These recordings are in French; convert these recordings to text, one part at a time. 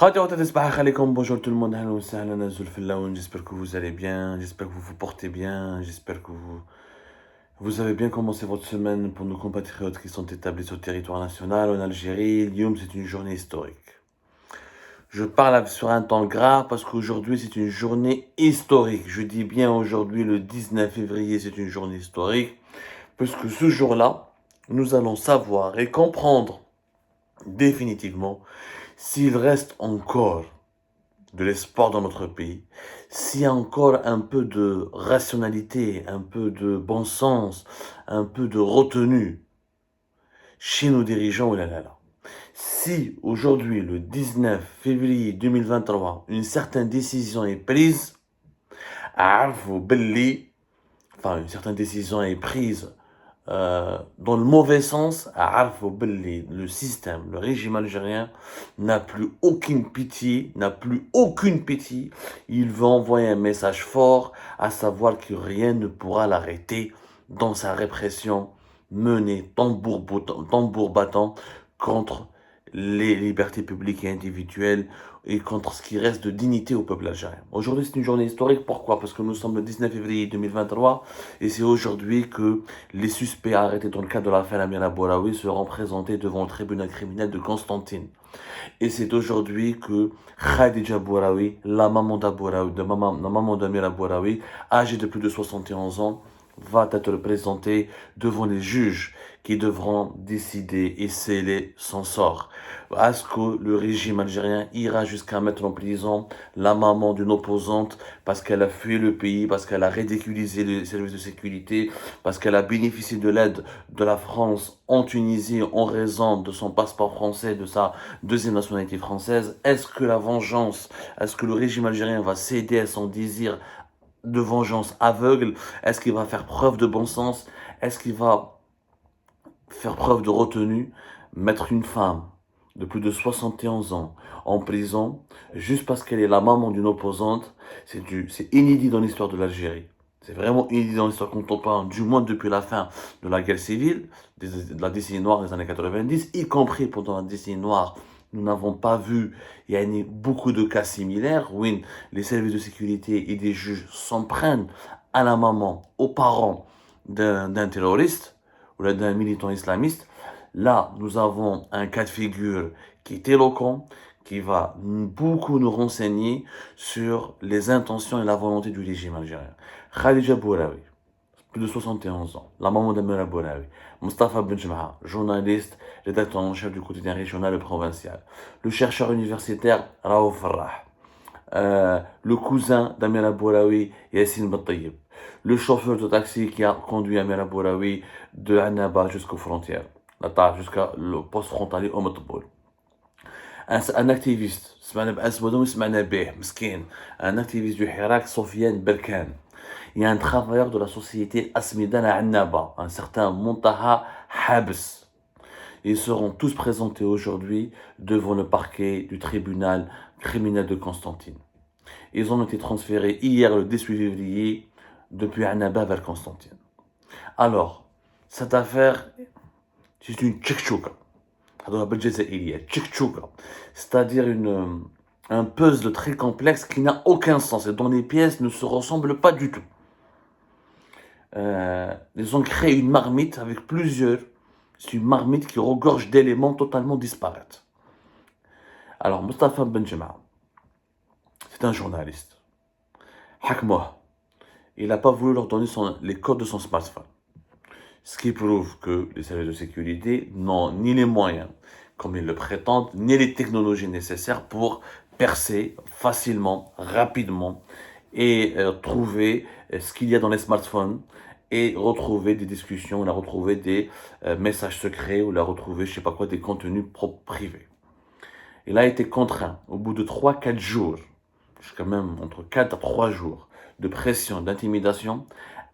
Bonjour tout le monde, hello, sahlan, Azul Fillaoun. J'espère que vous allez bien, j'espère que vous vous portez bien, j'espère que vous avez bien commencé votre semaine pour nos compatriotes qui sont établis sur le territoire national en Algérie. Lyoum, c'est une journée historique. Je parle sur un temps gras parce qu'aujourd'hui c'est une journée historique. Je dis bien aujourd'hui, le 19 février, c'est une journée historique parce que ce jour-là, nous allons savoir et comprendre définitivement s'il reste encore de l'espoir dans notre pays, s'il y a encore un peu de rationalité, un peu de bon sens, un peu de retenue chez nos dirigeants, si aujourd'hui, le 19 février 2023, une certaine décision est prise, une certaine décision est prise dans le mauvais sens, le système, le régime algérien n'a plus aucune pitié, Il veut envoyer un message fort, à savoir que rien ne pourra l'arrêter dans sa répression menée tambour battant contre les libertés publiques et individuelles et contre ce qui reste de dignité au peuple algérien. Aujourd'hui, c'est une journée historique. Pourquoi? Parce que nous sommes le 19 février 2023 et c'est aujourd'hui que les suspects arrêtés dans le cadre de l'affaire Amira Bouraoui seront présentés devant le tribunal criminel de Constantine. Et c'est aujourd'hui que Khadija Bouraoui, la maman d'Amira Bouraoui, âgée de plus de 71 ans, va être présentée devant les juges qui devront décider et sceller son sort. Est-ce que le régime algérien ira jusqu'à mettre en prison la maman d'une opposante parce qu'elle a fui le pays, parce qu'elle a ridiculisé les services de sécurité, parce qu'elle a bénéficié de l'aide de la France en Tunisie en raison de son passeport français, de sa deuxième nationalité française? Est-ce que le régime algérien va céder à son désir de vengeance aveugle? Est-ce qu'il va faire preuve de bon sens? Est-ce qu'il va faire preuve de retenue? Mettre une femme de plus de 71 ans en prison juste parce qu'elle est la maman d'une opposante, c'est inédit dans l'histoire de l'Algérie. C'est vraiment inédit dans l'histoire contemporaine, du moins depuis la fin de la guerre civile, de la décennie noire des années 90, y compris pendant la décennie noire. Nous n'avons pas vu, il y a beaucoup de cas similaires où les services de sécurité et des juges s'en prennent à la maman, aux parents d'un terroriste ou d'un militant islamiste. Là, nous avons un cas de figure qui est éloquent, qui va beaucoup nous renseigner sur les intentions et la volonté du régime algérien. Khadija Bouraoui, plus de 71 ans, la maman d'Amira Bouraoui, Mustafa Benjmaha, journaliste, rédacteur en chef du quotidien régional et provincial, le chercheur universitaire Raouf Farrah, le cousin d'Amira Bouraoui, Yassine Battayeb, le chauffeur de taxi qui a conduit Amira Bouraoui de Annaba jusqu'aux frontières, jusqu'à le poste frontalier au Matboul. Un activiste, un activiste du Hirak, Sofiane Berkan. Il y a un travailleur de la société Asmidan à Annaba, un certain Montaha Habs. Ils seront tous présentés aujourd'hui devant le parquet du tribunal criminel de Constantine. Ils ont été transférés hier, le 18 février, depuis Annaba vers Constantine. Alors, cette affaire, c'est une tchèque-tchouka. C'est-à-dire un puzzle très complexe qui n'a aucun sens et dont les pièces ne se ressemblent pas du tout. Ils ont créé une marmite avec plusieurs. C'est une marmite qui regorge d'éléments totalement disparates. Alors, Mustafa Benjema, c'est un journaliste. Hakmoh, il n'a pas voulu leur donner les codes de son smartphone. Ce qui prouve que les services de sécurité n'ont ni les moyens, comme ils le prétendent, ni les technologies nécessaires pour percer facilement, rapidement et trouver ce qu'il y a dans les smartphones et retrouver des discussions, retrouver des messages secrets ou retrouver, des contenus privés. Il a été contraint, au bout de 3-4 jours, jusqu'à même entre 4 à 3 jours de pression, d'intimidation,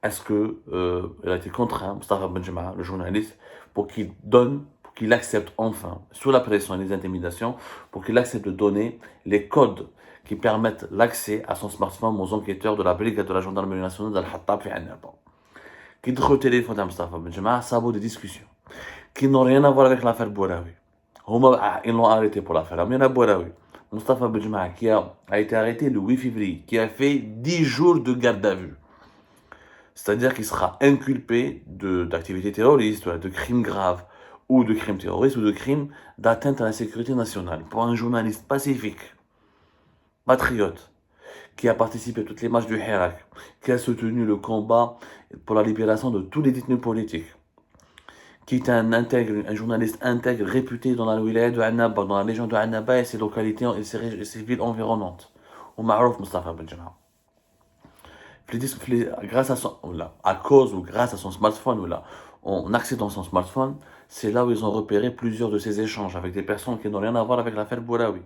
est-ce qu'il a été contraint, Mustafa Benjema, le journaliste, pour qu'il accepte enfin, sous la pression et les intimidations, pour qu'il accepte de donner les codes qui permettent l'accès à son smartphone aux enquêteurs de la brigade de la gendarmerie nationale d'Al-Hattab et Annaba. Qui dit au téléphone à Mustafa Benjema, ça vaut des discussions qui n'ont rien à voir avec l'affaire Bouraoui. Ils l'ont arrêté pour l'affaire Amira Bouraoui. Mustafa Benjma, qui a été arrêté le 8 février, qui a fait 10 jours de garde à vue. C'est-à-dire qu'il sera inculpé d'activités terroristes, de crimes graves, ou de crimes terroristes, ou de crimes d'atteinte à la sécurité nationale. Pour un journaliste pacifique, patriote, qui a participé à toutes les marches du Hirak, qui a soutenu le combat pour la libération de tous les détenus politiques, qui est un journaliste intègre réputé dans la wilaya de Annaba, dans la région de Annaba et ses localités et ses villes environnantes. Ou Ma'rouf Mustafa Benjama. Grâce à son, à cause ou grâce à son smartphone, en accédant à son smartphone, c'est là où ils ont repéré plusieurs de ces échanges avec des personnes qui n'ont rien à voir avec l'affaire Bouraoui.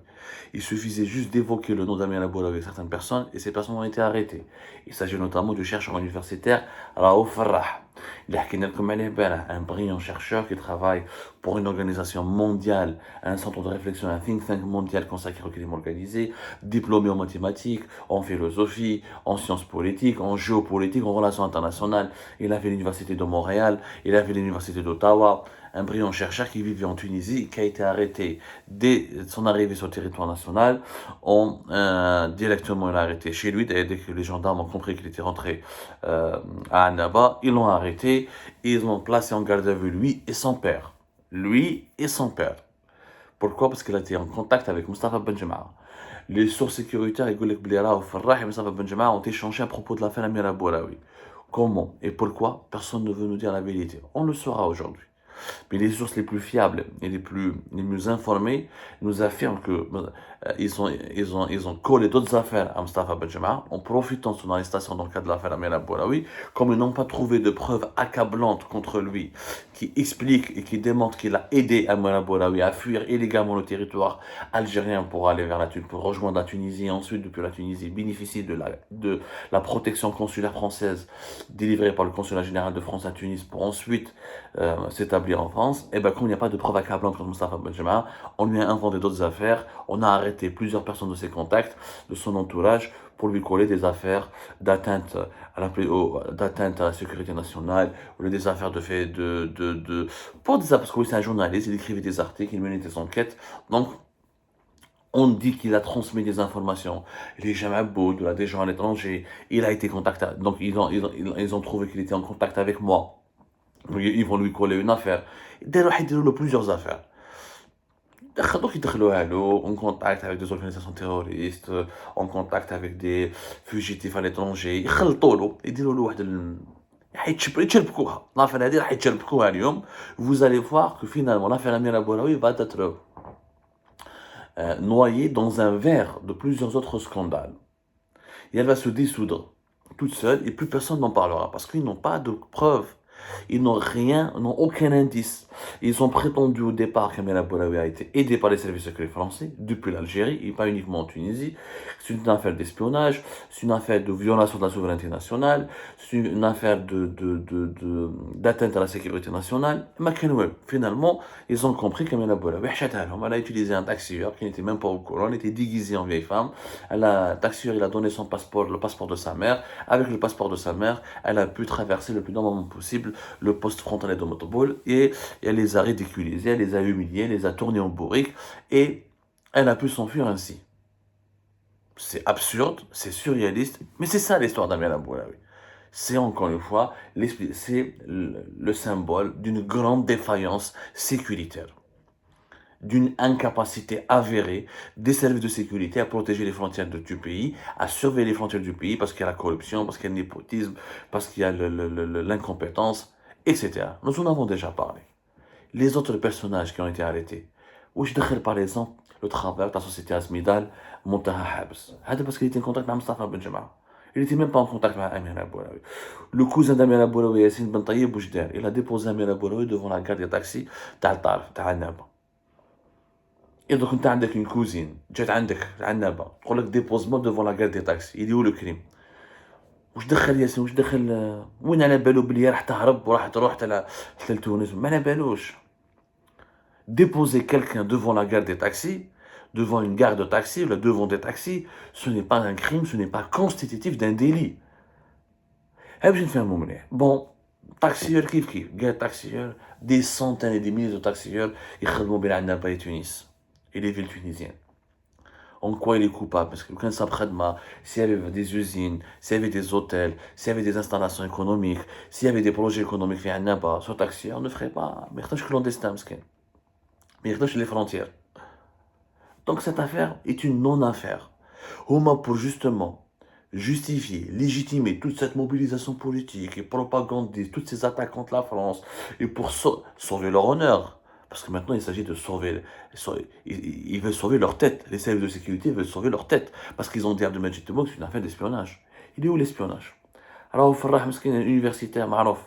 Il suffisait juste d'évoquer le nom d'Amir Bouraoui avec certaines personnes et ces personnes ont été arrêtées. Il s'agit notamment du chercheur universitaire Raouf Farrah. Un brillant chercheur qui travaille pour une organisation mondiale, un centre de réflexion, un think tank mondial consacré au crime organisé, diplômé en mathématiques, en philosophie, en sciences politiques, en géopolitique, en relations internationales. Il a fait l'université de Montréal, il a fait l'université d'Ottawa. Un brillant chercheur qui vivait en Tunisie, qui a été arrêté dès son arrivée sur le territoire national. Directement, il a arrêté chez lui. Dès que les gendarmes ont compris qu'il était rentré à Annaba, ils l'ont arrêté et ils l'ont placé en garde à vue, lui et son père. Lui et son père. Pourquoi? Parce qu'il a été en contact avec Mustafa Benjama. Les sources sécuritaires et Goulek Blera ou Farrah et Mustafa Benjama ont échangé à propos de l'affaire Amir Bouraoui. Comment et pourquoi? Personne ne veut nous dire la vérité. On le saura aujourd'hui. Mais les sources les plus fiables et les mieux informées nous affirment que ils ont collé d'autres affaires à Mustafa Benjama en profitant de son arrestation dans le cadre de l'affaire Amir Bouraoui, comme ils n'ont pas trouvé de preuves accablantes contre lui qui expliquent et qui démontrent qu'il a aidé Amir Bouraoui à fuir illégalement le territoire algérien pour aller vers pour rejoindre la Tunisie et ensuite depuis la Tunisie bénéficier de la protection consulaire française délivrée par le consulat général de France à Tunis pour ensuite s'établir en France. Et bien comme il n'y a pas de preuves accablantes contre Mustafa Benjama, on lui a inventé d'autres affaires, on a arrêté plusieurs personnes de ses contacts, de son entourage, pour lui coller des affaires d'atteinte à la sécurité nationale, ou des affaires pour des parce que oui, c'est un journaliste, il écrivait des articles, il menait des enquêtes, donc on dit qu'il a transmis des informations. Les Jamaboud, des gens à l'étranger, il a été contacté, donc ils ont trouvé qu'il était en contact avec moi. Ils vont lui coller une affaire. Ils plusieurs affaires. Donc ils en contact avec des organisations terroristes, en contact avec des fugitifs à l'étranger. يديروا له واحد يتشربكوها. l'affaire هذه راح يتشربكوها اليوم. Vous allez voir que finalement l'affaire Amir Bouraoui va être noyée dans un verre de plusieurs autres scandales. Et elle va se dissoudre toute seule et plus personne n'en parlera parce qu'ils n'ont pas de preuves. Ils n'ont rien, n'ont aucun indice. Ils ont prétendu au départ qu'Amir Bouraoui a été aidé par les services secrets français depuis l'Algérie et pas uniquement en Tunisie. C'est une affaire d'espionnage, c'est une affaire de violation de la souveraineté nationale, c'est une affaire d'atteinte à la sécurité nationale. Finalement, ils ont compris qu'Amir Bouraoui a utilisé un taxieur qui n'était même pas au courant, il était déguisé en vieille femme. Le taxieur, il a donné son passeport, le passeport de sa mère. Avec le passeport de sa mère, elle a pu traverser le plus normalement possible le poste frontalier de Motobol et elle les a ridiculisés, elle les a humiliés, elle les a tournés en bourrique et elle a pu s'enfuir ainsi. C'est absurde, c'est surréaliste, mais c'est ça l'histoire d'Amir Bouraoui. C'est encore une fois, c'est le symbole d'une grande défaillance sécuritaire, d'une incapacité avérée des services de sécurité à protéger les frontières du pays, à surveiller les frontières du pays parce qu'il y a la corruption, parce qu'il y a le népotisme, parce qu'il y a l'incompétence, etc. Nous en avons déjà parlé. Les autres personnages qui ont été arrêtés. Ouch دخل par exemple le travailleur de la société Asmidal, Montaha Habs. C'est parce qu'il était en contact avec Mustafa Benjama. Il n'était même pas en contact avec Amir Bouraoui. Le cousin d'Amir Bouraoui, Yassine Ben Taïeb Boujder, il a déposé Amir Bouraoui devant la gare des taxis d'Al-Tarf, d'Annaba. Et donc, tu as une cousine, tu as Annaba, tu as dépose-moi devant la gare des taxis. Il est où le crime? واش دخل ياسين واش دخل وين على بالو بلي راح تهرب وراح تروح حتى لتونس ما على بالوش déposer quelqu'un devant la gare des taxis devant une gare de taxi ou devant des taxis ce n'est pas un crime ce n'est pas constitutif d'un délit باش نفهموا مليح bon taxieur كيف gare taxieur des centaines et des milliers de taxieurs يخدموا بين عندنا باي تونس et les villes tunisiennes En quoi il est coupable? Parce que quand ça prête s'il y avait des usines, s'il y avait des hôtels, s'il y avait des installations économiques, s'il y avait des projets économiques, في عنا pas, sur taxi, on ne ferait pas. Mais il clandestin, mais il les frontières. Donc cette affaire est une non-affaire. Huma pour justement justifier, légitimer toute cette mobilisation politique et propagandiste, toutes ces attaques contre la France, et pour sauver leur honneur. Parce que maintenant, il s'agit de sauver. Ils veulent sauver leur tête. Les services de sécurité veulent sauver leur tête. Parce qu'ils ont dit à Abdelmajid Tebboune que c'est une affaire d'espionnage. Il est où l'espionnage? Alors, Farah Meskin, un universitaire, Marouf.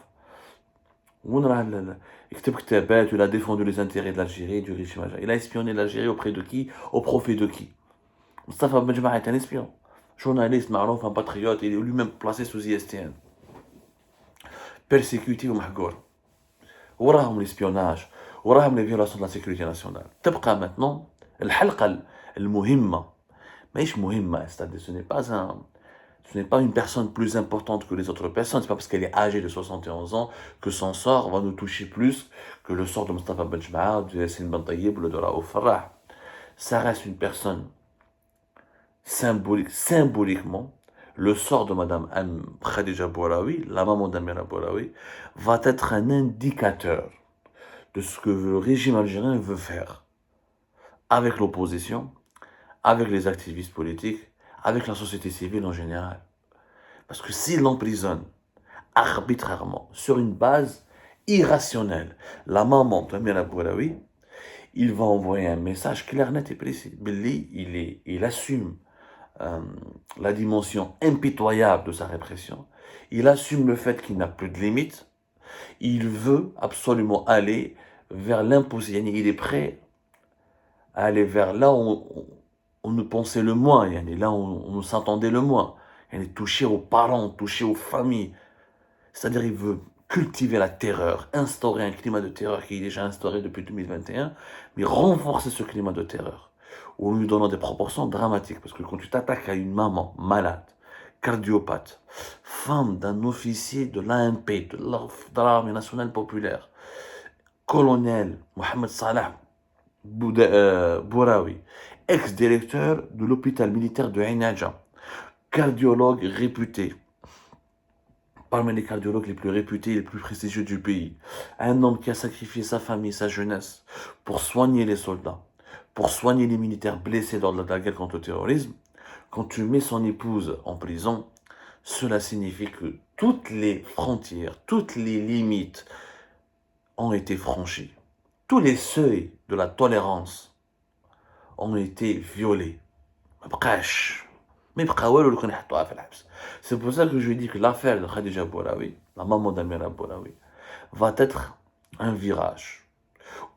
Il a défendu les intérêts de l'Algérie et du régime algérien. Il a espionné l'Algérie auprès de qui? Au profit de qui? Mustafa Benjma est un espion. Journaliste, Marouf, un patriote, il est lui-même placé sous ISTN. Persécuté ou mahgour. وراهم l'espionnage, وراهم les violations de la sécurité nationale. تبقى maintenant الحلقة المهمة ماهيش مهمة, c'est-à-dire ce n'est pas une personne plus importante que les autres personnes, c'est pas parce qu'elle est âgée de 71 ans que son sort va nous toucher plus que le sort de Mustafa Benjma, de Yassine Ben Taïeb ou de Raouf Farah. Ça reste une personne symboliquement, le sort de Madame Khadija Bouraoui, la maman d'Amira Bouraoui, va être un indicateur de ce que le régime algérien veut faire avec l'opposition, avec les activistes politiques, avec la société civile en général. Parce que s'il l'emprisonne arbitrairement, sur une base irrationnelle, la maman d'Amira Bouraoui, il va envoyer un message clair, net et précis. Billy, il assume la dimension impitoyable de sa répression. Il assume le fait qu'il n'a plus de limites. Il veut absolument aller vers l'impossible. Il est prêt à aller vers là où on nous pensait le moins, là où on nous s'entendait le moins. Toucher aux parents, toucher aux familles. C'est-à-dire il veut cultiver la terreur, instaurer un climat de terreur qui est déjà instauré depuis 2021, mais renforcer ce climat de terreur, en lui donnant des proportions dramatiques. Parce que quand tu t'attaques à une maman malade, cardiopathe, femme d'un officier de l'ANP, de l'armée nationale populaire, colonel Mohamed Salah Bouraoui, ex-directeur de l'hôpital militaire de Ain Adja, cardiologue réputé, parmi les cardiologues les plus réputés et les plus prestigieux du pays. Un homme qui a sacrifié sa famille, sa jeunesse, pour soigner les soldats, pour soigner les militaires blessés lors de la guerre contre le terrorisme. Quand tu mets son épouse en prison, cela signifie que toutes les frontières, toutes les limites ont été franchies. Tous les seuils de la tolérance ont été violés. C'est pour ça que je dis que l'affaire de Khadija Bouraoui, la maman d'Amira Bouraoui, va être un virage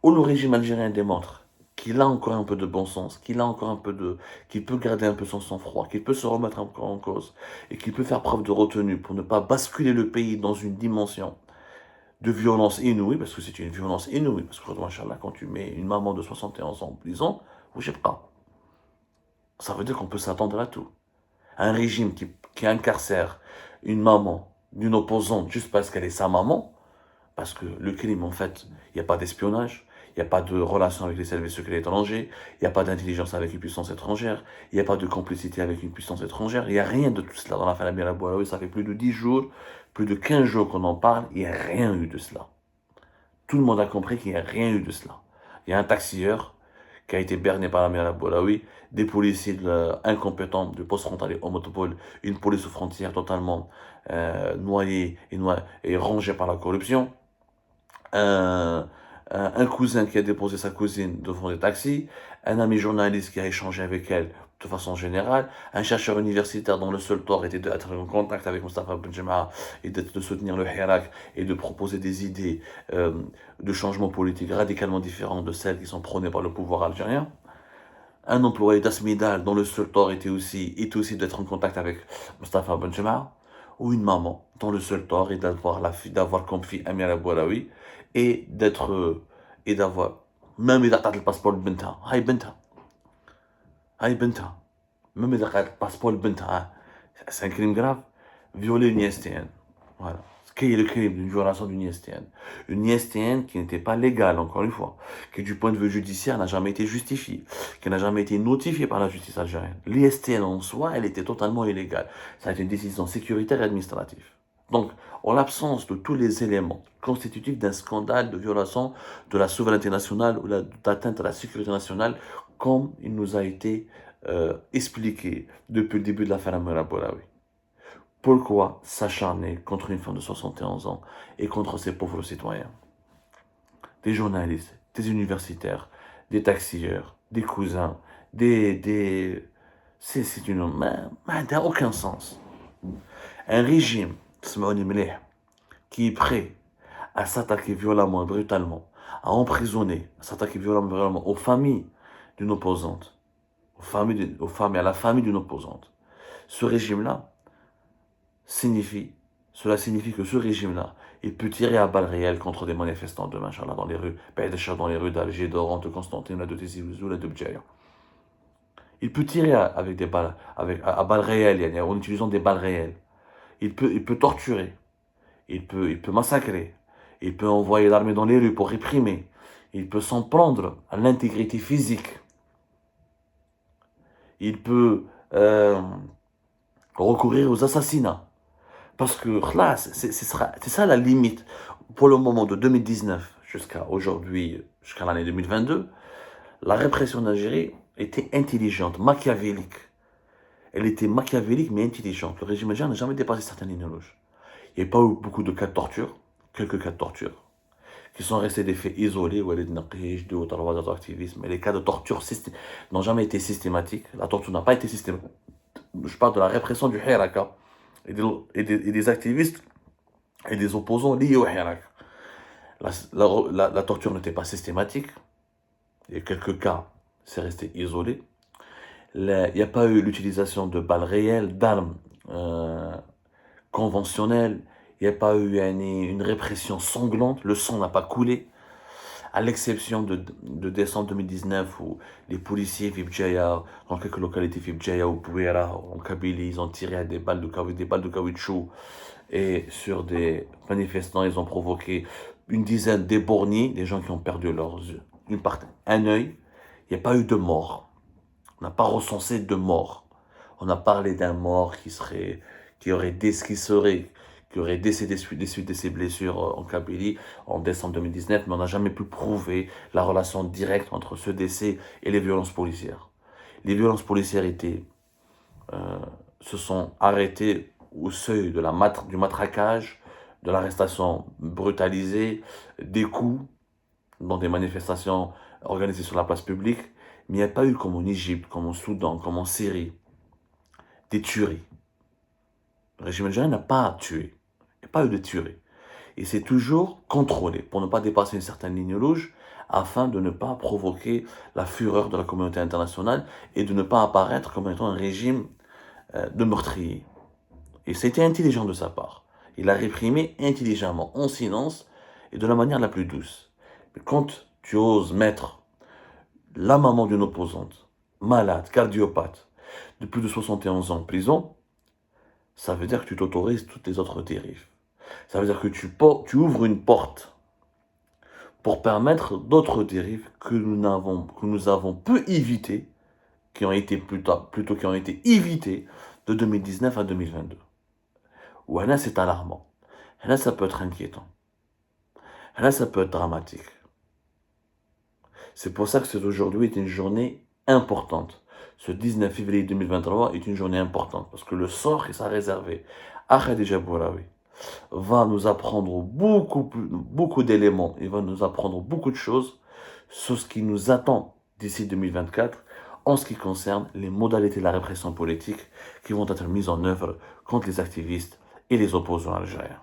où le régime algérien démontre qu'il a encore un peu de bon sens, qu'il peut garder un peu son sang-froid, qu'il peut se remettre encore en cause et qu'il peut faire preuve de retenue pour ne pas basculer le pays dans une dimension de violence inouïe, parce que c'est une violence inouïe, parce que quand tu mets une maman de 71 ans en prison, je sais pas. Ça veut dire qu'on peut s'attendre à tout. Un régime qui incarcère une maman d'une opposante juste parce qu'elle est sa maman, parce que le crime, en fait, il n'y a pas d'espionnage, il n'y a pas de relation avec les services secrets étrangers, il n'y a pas d'intelligence avec une puissance étrangère, il n'y a pas de complicité avec une puissance étrangère, il n'y a rien de tout cela dans l'affaire Amira Bouraoui. Ça fait plus de 10 jours, plus de 15 jours qu'on en parle, il n'y a rien eu de cela. Tout le monde a compris qu'il n'y a rien eu de cela. Il y a un taxieur qui a été berné par Amira Bouraoui, des policiers incompétents du poste frontalier au Motopole, une police aux frontières totalement noyée et rongée par la corruption, un cousin qui a déposé sa cousine devant des taxis, un ami journaliste qui a échangé avec elle de façon générale, un chercheur universitaire dont le seul tort était d'être en contact avec Mustafa Benjma et de soutenir le Hirak et de proposer des idées de changement politique radicalement différentes de celles qui sont prônées par le pouvoir algérien. Un employé d'Asmidal dont le seul tort était aussi d'être en contact avec Mustafa Benjma, ou une maman dont le seul tort est d'avoir comme fille Amira Bouraoui et d'avoir même إذا قعدت الباسبور لبنتها هاي بنتها même إذا قعدت الباسبور لبنتها c'est un crime grave, violer une ISTN, voilà. Quel est le crime d'une violation d'une ISTN? Une ISTN qui n'était pas légale, encore une fois, qui du point de vue judiciaire n'a jamais été justifiée, qui n'a jamais été notifiée par la justice algérienne. L'ISTN en soi, elle était totalement illégale. Ça a été une décision sécuritaire et administrative. Donc, en l'absence de tous les éléments constitutifs d'un scandale de violation de la souveraineté nationale ou d'atteinte à la sécurité nationale, comme il nous a été expliqué depuis le début de l'affaire Amir Aboulaoui. Pourquoi s'acharner contre une femme de 71 ans et contre ces pauvres citoyens? Des journalistes, des universitaires, des taxieurs, des cousins, c'est une... Ça n'a aucun sens. Un régime, qui est prêt à s'attaquer violemment et brutalement, à emprisonner, à s'attaquer violemment et brutalement aux familles d'une opposante, aux femmes et à la famille d'une opposante. Ce régime-là, cela signifie que ce régime-là, il peut tirer à balles réelles contre des manifestants demain, Inch'Allah, dans les rues, dans les rues d'Alger, d'Oran, de Constantine, de Tizi Ouzou, de Bdjaïa. Il peut tirer avec des balles, à balles réelles, en utilisant des balles réelles. Il peut torturer, il peut massacrer, il peut envoyer l'armée dans les rues pour réprimer, il peut s'en prendre à l'intégrité physique. Il peut recourir aux assassinats. Parce que là, c'est ça la limite. Pour le moment de 2019 jusqu'à aujourd'hui, jusqu'à l'année 2022, la répression d'Algérie était intelligente, machiavélique. Elle était machiavélique mais intelligente. Le régime algérien n'a jamais dépassé certaines lignes rouges. Il n'y a pas eu beaucoup de cas de torture, quelques cas de torture, qui sont restés des faits isolés, ou deux ou trois autres activistes, mais les cas de torture n'ont jamais été systématiques. La torture n'a pas été systématique. Je parle de la répression du Hiraka et des activistes et des opposants liés au Hirak. La torture n'était pas systématique. Il y a quelques cas, c'est resté isolé. Il n'y a pas eu l'utilisation de balles réelles, d'armes conventionnelles. Il n'y a pas eu une répression sanglante. Le sang n'a pas coulé. À l'exception de décembre 2019 où les policiers Fibjaya, dans quelques localités Fibjaya ou Bouera, en Kabylie, ils ont tiré des balles de caoutchouc et sur des manifestants, ils ont provoqué une dizaine d'éborgnés, des gens qui ont perdu un œil. Il n'y a pas eu de mort. On n'a pas recensé de mort. On a parlé d'un mort qui aurait décédé suite de ses blessures en Kabylie en décembre 2019, mais on n'a jamais pu prouver la relation directe entre ce décès et les violences policières. Les violences policières se sont arrêtées au seuil du matraquage, de l'arrestation brutalisée, des coups dans des manifestations organisées sur la place publique, mais il n'y a pas eu comme en Égypte, comme en Soudan, comme en Syrie, des tueries. Le régime algérien n'a pas tué. Il n'y a pas eu de tuerie. Et c'est toujours contrôlé pour ne pas dépasser une certaine ligne rouge afin de ne pas provoquer la fureur de la communauté internationale et de ne pas apparaître comme étant un régime de meurtriers. Et c'était intelligent de sa part. Il a réprimé intelligemment, en silence et de la manière la plus douce. Mais quand tu oses mettre la maman d'une opposante, malade, cardiopathe, de plus de 71 ans en prison, ça veut dire que tu t'autorises toutes les autres dérives. Ça veut dire que tu ouvres une porte pour permettre d'autres dérives que nous avons peu évitées, qui ont été évitées de 2019 à 2022. Ou là, c'est alarmant. Là, ça peut être inquiétant. Là, ça peut être dramatique. C'est pour ça que aujourd'hui est une journée importante. Ce 19 février 2023 est une journée importante parce que le sort qui sera réservé à Khadija Bouraoui va nous apprendre beaucoup d'éléments, il va nous apprendre beaucoup de choses sur ce qui nous attend d'ici 2024 en ce qui concerne les modalités de la répression politique qui vont être mises en œuvre contre les activistes et les opposants algériens.